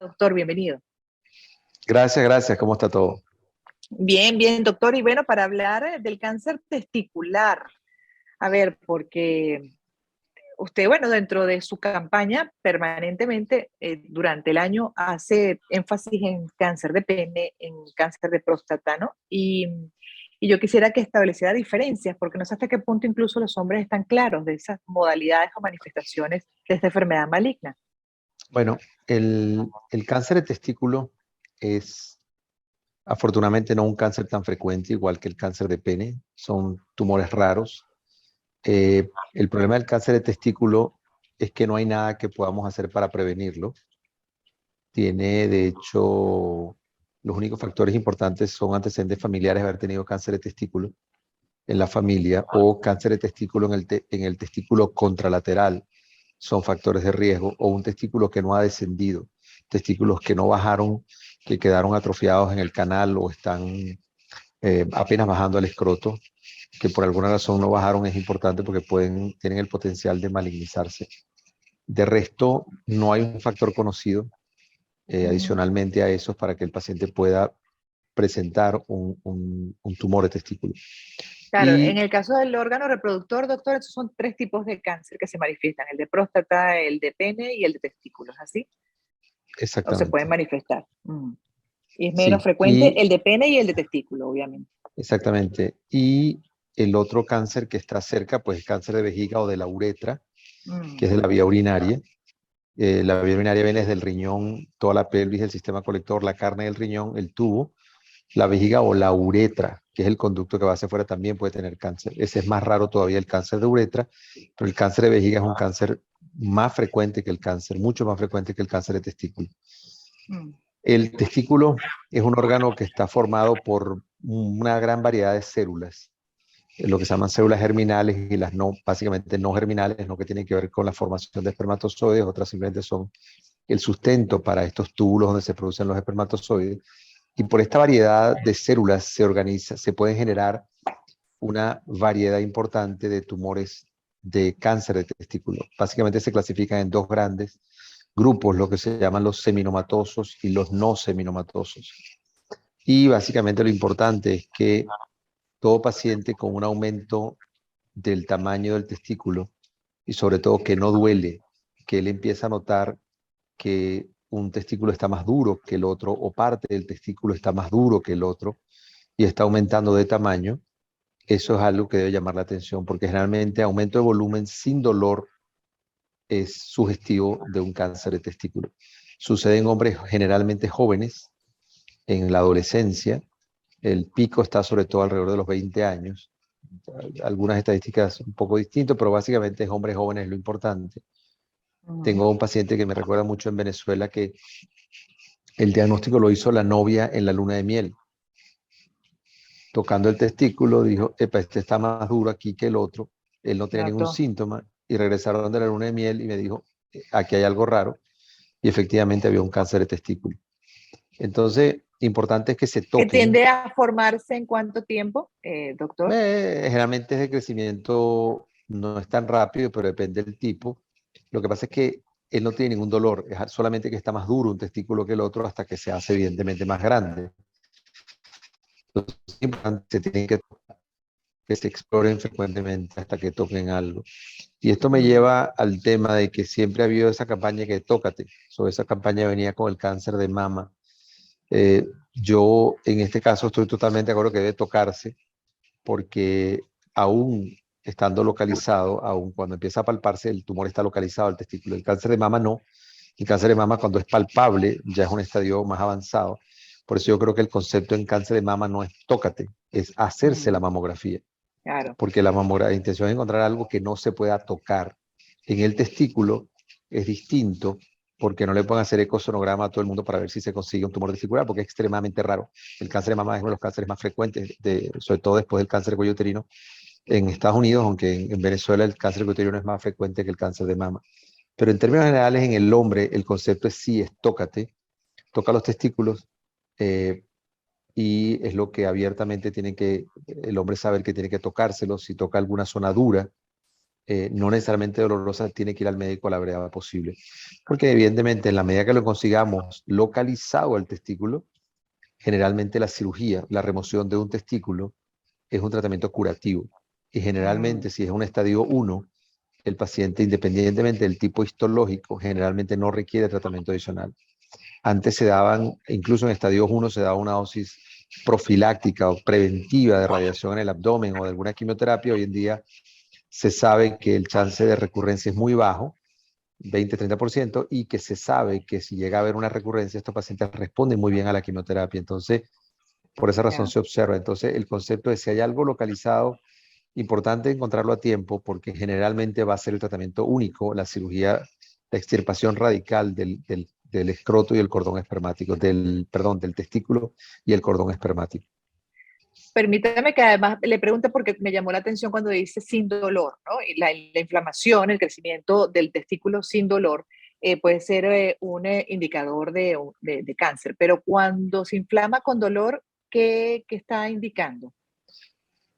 Doctor, bienvenido. Gracias, gracias. ¿Cómo está todo? Bien, bien, doctor. Y bueno, para hablar del cáncer testicular, a ver, porque usted, bueno, dentro de su campaña permanentemente durante el año hace énfasis en cáncer de pene, en cáncer de próstata, ¿no? Y yo quisiera que estableciera diferencias, porque no sé hasta qué punto incluso los hombres están claros de esas modalidades o manifestaciones de esta enfermedad maligna. Bueno, el cáncer de testículo es afortunadamente no un cáncer tan frecuente, igual que el cáncer de pene. Son tumores raros. El problema del cáncer de testículo es que no hay nada que podamos hacer para prevenirlo. Tiene, de hecho, los únicos factores importantes son antecedentes familiares de haber tenido cáncer de testículo en la familia o cáncer de testículo en el testículo contralateral. Son factores de riesgo, o un testículo que no ha descendido, testículos que no bajaron, que quedaron atrofiados en el canal o están apenas bajando al escroto, que por alguna razón no bajaron, es importante porque tienen el potencial de malignizarse. De resto, no hay un factor conocido Ujú. adicionalmente a esos para que el paciente pueda presentar un tumor de testículo. Claro, en Y el caso del órgano reproductor, doctor, esos son tres tipos de cáncer que se manifiestan, el de próstata, el de pene y el de testículos, ¿así? O se pueden exactamente, manifestar. Mm. Y es menos sí, frecuente el de pene y el de testículo, obviamente. exactamente. Y el otro cáncer que está cerca, pues es cáncer de vejiga o de la uretra, que Mm. es de la vía urinaria. La vía urinaria viene desde el riñón, toda la pelvis, el sistema colector, la carne del riñón, el tubo, la vejiga o la uretra, que es el conducto que va hacia afuera, también puede tener cáncer. Ese es más raro todavía, el cáncer de uretra, pero el cáncer de vejiga es un cáncer más frecuente que el cáncer, mucho más frecuente que el cáncer de testículo. Mm. El testículo es un órgano que está formado por una gran variedad de células, lo que se llaman células germinales y las no, básicamente no germinales, no que tienen que ver con la formación de espermatozoides, otras simplemente son el sustento para estos túbulos donde se producen los espermatozoides. Y por esta variedad de células se pueden generar una variedad importante de tumores de cáncer de testículo. Básicamente se clasifican en dos grandes grupos, lo que se llaman los seminomatosos y los no seminomatosos. Y básicamente lo importante es que todo paciente con un aumento del tamaño del testículo y sobre todo que no duele, que él empieza a notar que un testículo está más duro que el otro o parte del testículo está más duro que el otro y está aumentando de tamaño, eso es algo que debe llamar la atención porque generalmente aumento de volumen sin dolor es sugestivo de un cáncer de testículo. Sucede en hombres generalmente jóvenes, en la adolescencia, el pico está sobre todo alrededor de los 20 años, algunas estadísticas un poco distintas, pero básicamente es hombres jóvenes lo importante. Mm. Tengo un paciente que me recuerda mucho en Venezuela que el diagnóstico lo hizo la novia en la luna de miel. Tocando el testículo, dijo, epa, este está más duro aquí que el otro. Él no tenía ningún Noto. síntoma y regresaron de la luna de miel y me dijo, aquí hay algo raro. Y efectivamente había un cáncer de testículo. Entonces, importante es que se ¿Que toquen. tiende a formarse en cuánto tiempo, doctor? Generalmente es de crecimiento, no es tan rápido, pero depende del tipo. Lo que pasa es que él no tiene ningún dolor, es solamente que está más duro un testículo que el otro hasta que se hace evidentemente más grande. Entonces, es importante, se tienen que se exploren frecuentemente hasta que toquen algo. Y esto me Mm. lleva al tema de que siempre ha habido esa campaña que tócate. Sobre esa campaña venía con el cáncer de mama. Yo en este caso estoy totalmente de acuerdo que debe tocarse porque aún estando localizado, aún cuando empieza a palparse, el tumor está localizado, el testículo. El cáncer de mama no. El cáncer de mama cuando es palpable ya es un estadio más avanzado. Por eso yo creo que el concepto en cáncer de mama no es tócate, es hacerse la Mm. mamografía. Claro. Porque la intención es encontrar algo que no se pueda tocar. En el testículo es distinto porque no le pueden hacer ecosonograma a todo el mundo para ver si se consigue un tumor testicular, porque es extremadamente raro. El cáncer de mama es uno de los cánceres más frecuentes, sobre todo después del cáncer de cuello uterino en Estados Unidos, aunque en Venezuela el cáncer de cuello uterino es más frecuente que el cáncer de mama. Pero en términos generales, en el hombre, el concepto es sí, es tócate, toca los testículos, eh, y es lo que abiertamente tiene que el hombre saber que tiene que tocárselo. Si toca alguna zona dura, no necesariamente dolorosa, tiene que ir al médico a la brevedad posible. Porque evidentemente en la medida que lo consigamos localizado el testículo, generalmente la cirugía, la remoción de un testículo, es un tratamiento curativo. Y generalmente si es un estadio 1, el paciente, independientemente del tipo histológico, generalmente no requiere tratamiento adicional. Antes se daban, incluso en estadios 1 se daba una dosis profiláctica o preventiva de radiación en el abdomen o de alguna quimioterapia. Hoy en día se sabe que el chance de recurrencia es muy bajo, 20-30%, y que se sabe que si llega a haber una recurrencia, estos pacientes responden muy bien a la quimioterapia. Entonces, por esa razón Ya. se observa. Entonces, el concepto es si hay algo localizado, importante encontrarlo a tiempo, porque generalmente va a ser el tratamiento único, la cirugía, la extirpación radical del escroto y el cordón espermático, perdón, del testículo y el cordón espermático. Permítame que además le pregunte porque me llamó la atención cuando dice sin dolor, ¿no? Y la inflamación, el crecimiento del testículo sin dolor puede ser un indicador de cáncer, pero cuando se inflama con dolor, ¿qué está indicando?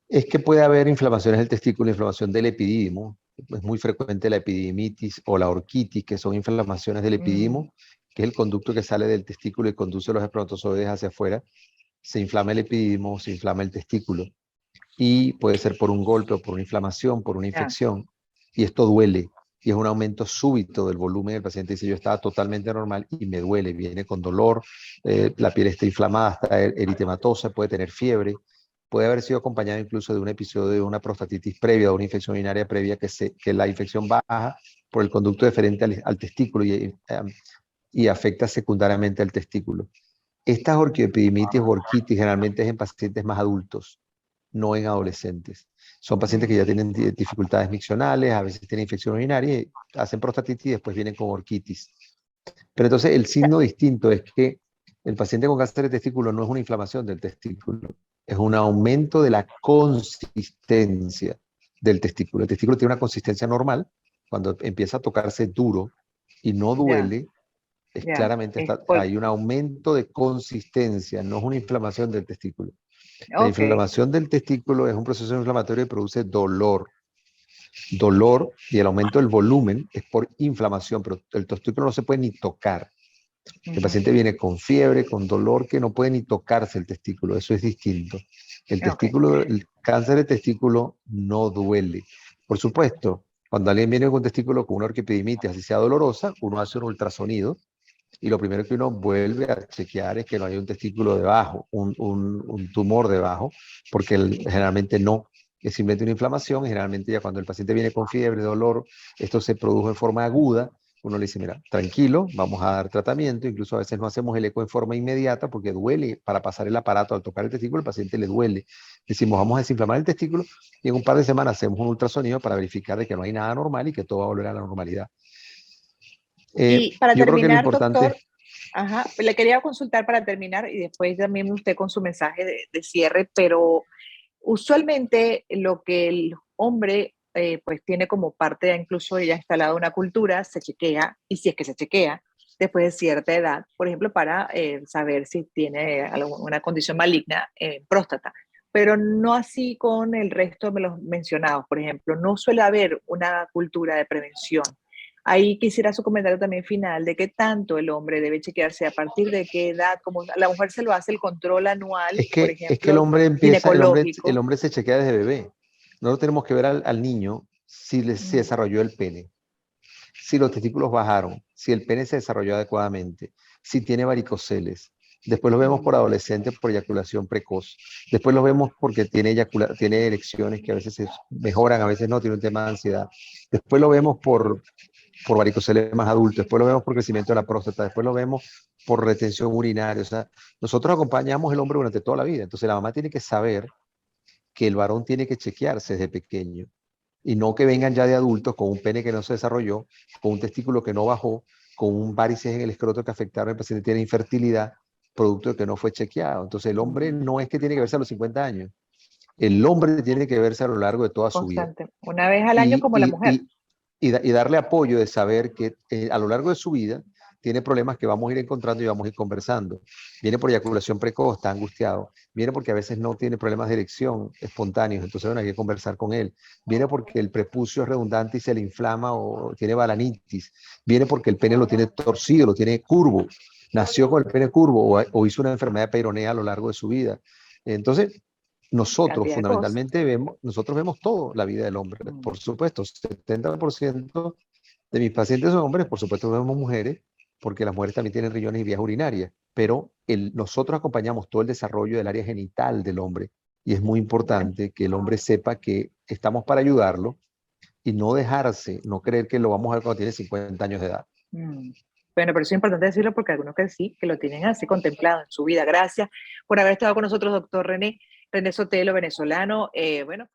Es que puede haber inflamaciones del testículo, inflamación del epidídimo. Es muy frecuente la epididimitis o la orquitis, que son inflamaciones del Mm, epidídimo, que es el conducto que sale del testículo y conduce los espermatozoides hacia afuera. Se inflama el epidídimo, se inflama el testículo. Y puede ser por un golpe o por una inflamación, por una ya, infección. Y esto duele. Y es un aumento súbito del volumen. El paciente dice, yo estaba totalmente normal y me duele. Viene con dolor, la piel está inflamada, está eritematosa, puede tener fiebre. Puede haber sido acompañado incluso de un episodio de una prostatitis previa, de una infección urinaria previa, que la infección baja por el conducto deferente al testículo y afecta secundariamente al testículo. Estas orquiepidimitis o orquitis generalmente es en pacientes más adultos, no en adolescentes. Son pacientes que ya mm, tienen dificultades miccionales, a veces tienen infección urinaria, y hacen prostatitis y después vienen con orquitis. Pero entonces el signo distinto es que el paciente con cáncer de testículo no es una inflamación del testículo, es un aumento de la consistencia del testículo. El testículo tiene una consistencia normal, cuando empieza a tocarse duro y no ya, duele, es ya. claramente hay un aumento de consistencia, no es una inflamación del testículo. La Ok, inflamación del testículo es un proceso inflamatorio que produce dolor. Dolor y el aumento del volumen es por inflamación, pero el testículo no se puede ni tocar. El ujú, paciente viene con fiebre, con dolor, que no puede ni tocarse el testículo. Eso es distinto. ok, El cáncer de testículo no duele. Por supuesto, cuando alguien viene con testículo con una orquipedimitis, así sea dolorosa, uno hace un ultrasonido y lo primero que uno vuelve a chequear es que no haya un testículo debajo, un tumor debajo, porque generalmente no. Es simplemente una inflamación. Generalmente ya cuando el paciente viene con fiebre, dolor, esto se produjo en forma aguda. Uno le dice, mira, tranquilo, vamos a dar tratamiento. Incluso a veces no hacemos el eco en forma inmediata porque duele. Para pasar el aparato al tocar el testículo, el paciente le duele. Decimos, vamos a desinflamar el testículo y en un par de semanas hacemos un ultrasonido para verificar de que no hay nada normal y que todo va a volver a la normalidad. y para Yo creo que lo terminar, importante. doctor, ajá, le quería consultar para terminar y después también usted con su mensaje de cierre, pero usualmente lo que el hombre pues tiene como parte incluso ya instalada una cultura, se chequea, y si es que se chequea, después de cierta edad, por ejemplo, para saber si tiene alguna condición maligna en próstata. Pero no así con el resto de los mencionados. Por ejemplo, no suele haber una cultura de prevención. Ahí quisiera su comentario también final de qué tanto el hombre debe chequearse, a partir de qué edad, como a la mujer se lo hace el control anual, por Es que el ejemplo, hombre empieza, el ginecológico. hombre se chequea desde bebé. Nosotros tenemos que ver al niño si se Mm, desarrolló el pene, si los testículos bajaron, si el pene se desarrolló adecuadamente, si tiene varicoceles. Después lo vemos por mm, adolescente por eyaculación precoz. Después lo vemos porque tiene erecciones que a veces se mejoran, a veces no, tiene un tema de ansiedad. Después lo vemos por varicoceles más adultos, después lo vemos por crecimiento de la próstata, después lo vemos por retención urinaria. O sea, nosotros acompañamos al hombre durante toda la vida. Entonces la mamá tiene que saber que el varón tiene que chequearse desde pequeño y no que vengan ya de adultos con un pene que no se desarrolló, con un testículo que no bajó, con un varices en el escroto que afectaron, el paciente tiene infertilidad, producto de que no fue chequeado. Entonces el hombre mm. no es que tiene que verse a los 50 años, el hombre tiene que verse a lo largo de toda su vida. Constante, una vez al año Y, como la y, mujer. y, y darle apoyo de saber que a lo largo de su vida tiene problemas que vamos a ir encontrando y vamos a ir conversando. Viene por eyaculación precoz, está angustiado. Viene porque a veces no tiene problemas de erección espontáneos, entonces bueno, hay que conversar con él. Viene porque el prepucio es redundante y se le inflama o tiene balanitis. Viene porque el pene lo tiene torcido, lo tiene curvo. Nació con el pene curvo o hizo una enfermedad de peyronea a lo largo de su vida. Entonces, nosotros Cantidad de cosas. fundamentalmente vemos todo la vida del hombre. Por supuesto, 70% de mis pacientes son hombres, por supuesto vemos mujeres, porque las mujeres también tienen riñones y vías urinarias, pero nosotros acompañamos todo el desarrollo del área genital del hombre y es muy Bueno, importante que el hombre sepa que estamos para ayudarlo y no dejarse, no creer que lo vamos a ver cuando tiene 50 años de edad. mm. Bueno, pero eso es importante decirlo porque algunos que sí, que lo tienen así contemplado en su vida. Gracias por haber estado con nosotros, doctor René Sotelo, venezolano. Bueno,